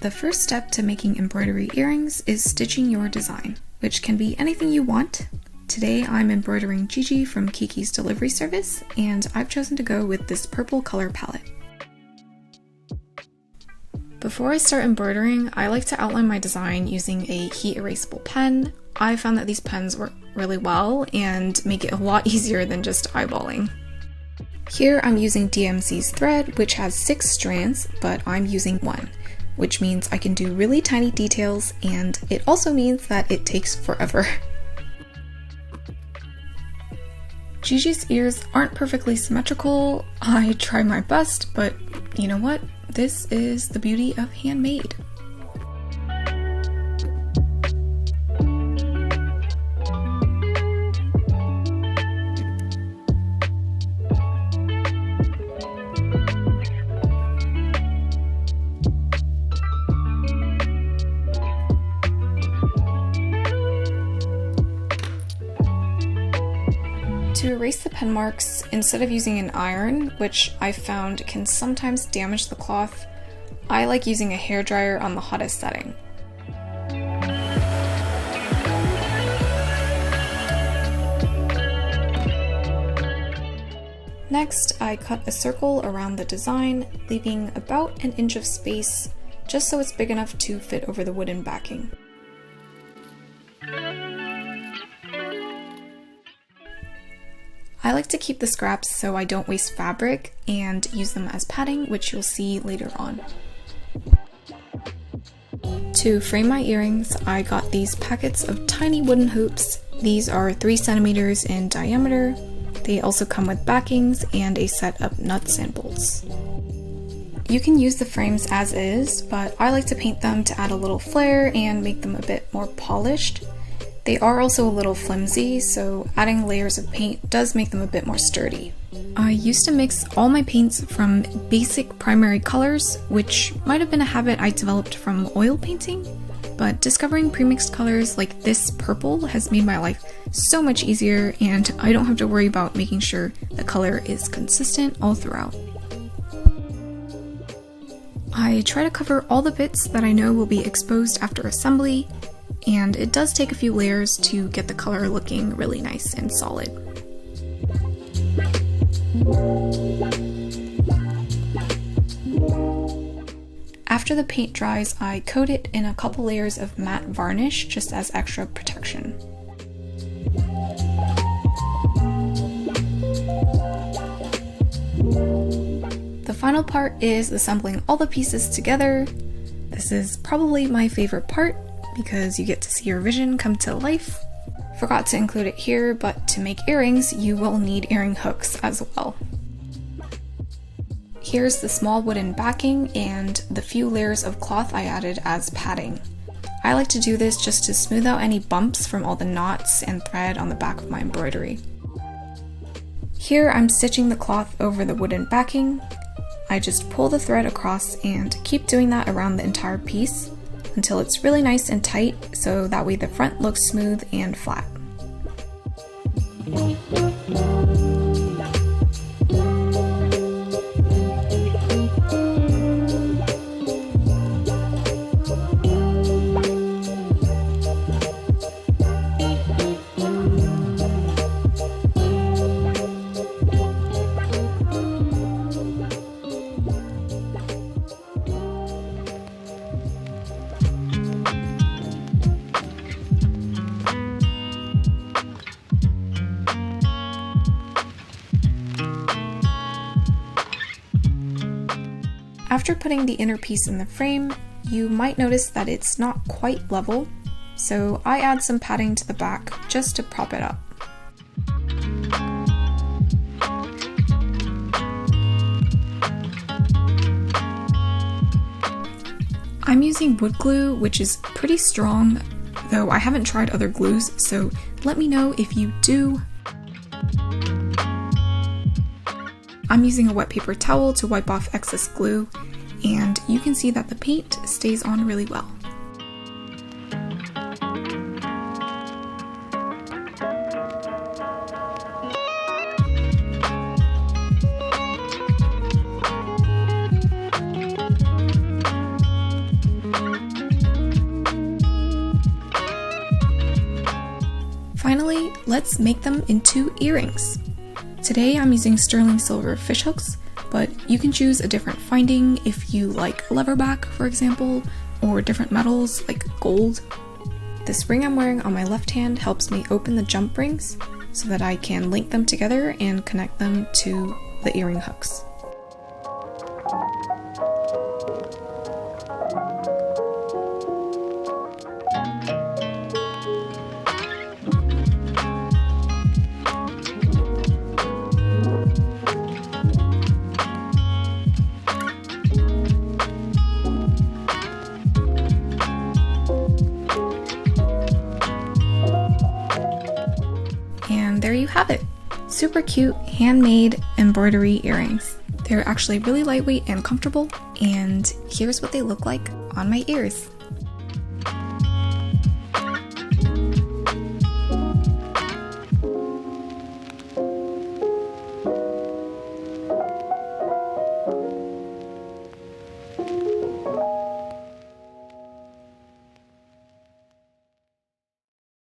The first step to making embroidery earrings is stitching your design, which can be anything you want. Today I'm embroidering Gigi from Kiki's delivery service, and I've chosen to go with this purple color palette. Before I start embroidering, I like to outline my design using a heat erasable pen. I found that these pens work really well and make it a lot easier than just eyeballing. Here I'm using DMC's thread, which has 6 strands, but I'm using 1, which means I can do really tiny details, and it also means that it takes forever. Gigi's ears aren't perfectly symmetrical. I try my best, but you know what? This is the beauty of handmade. To erase the pen marks, instead of using an iron, which I found can sometimes damage the cloth, I like using a hairdryer on the hottest setting. Next, I cut a circle around the design, leaving about an inch of space, just so it's big enough to fit over the wooden backing. I like to keep the scraps so I don't waste fabric and use them as padding, which you'll see later on. To frame my earrings, I got these packets of tiny wooden hoops. These are 3 centimeters in diameter. They also come with backings and a set of nuts and bolts. You can use the frames as is, but I like to paint them to add a little flair and make them a bit more polished. They are also a little flimsy, so adding layers of paint does make them a bit more sturdy. I used to mix all my paints from basic primary colors, which might have been a habit I developed from oil painting, but discovering premixed colors like this purple has made my life so much easier, and I don't have to worry about making sure the color is consistent all throughout. I try to cover all the bits that I know will be exposed after assembly, and it does take a few layers to get the color looking really nice and solid. After the paint dries, I coat it in a couple layers of matte varnish just as extra protection. The final part is assembling all the pieces together. This is probably my favorite part, because you get to see your vision come to life. Forgot to include it here, but to make earrings, you will need earring hooks as well. Here's the small wooden backing and the few layers of cloth I added as padding. I like to do this just to smooth out any bumps from all the knots and thread on the back of my embroidery. Here I'm stitching the cloth over the wooden backing. I just pull the thread across and keep doing that around the entire piece until it's really nice and tight, so that way the front looks smooth and flat. After putting the inner piece in the frame, you might notice that it's not quite level, so I add some padding to the back just to prop it up. I'm using wood glue, which is pretty strong, though I haven't tried other glues, so let me know if you do. I'm using a wet paper towel to wipe off excess glue, and you can see that the paint stays on really well. Finally, let's make them into earrings. Today I'm using sterling silver fishhooks, but you can choose a different finding if you like leatherback, for example, or different metals like gold. This ring I'm wearing on my left hand helps me open the jump rings so that I can link them together and connect them to the earring hooks. And there you have it. Super cute handmade embroidery earrings. They're actually really lightweight and comfortable, and here's what they look like on my ears.